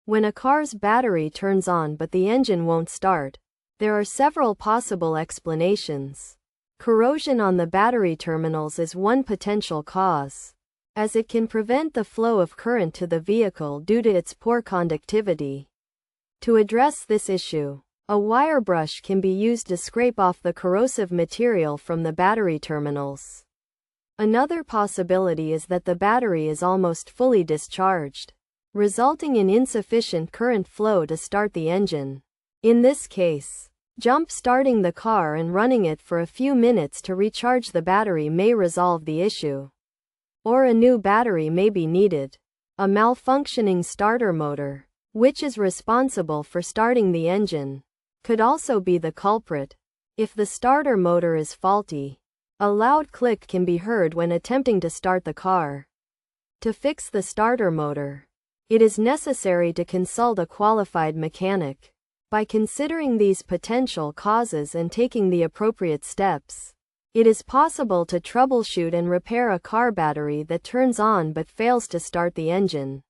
When a car's battery turns on but the engine won't start, there are several possible explanations. Corrosion on the battery terminals is one potential cause, as it can prevent the flow of current to the vehicle due to its poor conductivity. To address this issue, a wire brush can be used to scrape off the corrosive material from the battery terminals. Another possibility is that the battery is almost fully discharged, resulting in insufficient current flow to start the engine. In this case, jump-starting the car and running it for a few minutes to recharge the battery may resolve the issue. Or a new battery may be needed. A malfunctioning starter motor, which is responsible for starting the engine, could also be the culprit. If the starter motor is faulty, a loud click can be heard when attempting to start the car. To fix the starter motor, it is necessary to consult a qualified mechanic. By considering these potential causes and taking the appropriate steps, it is possible to troubleshoot and repair a car battery that turns on but fails to start the engine.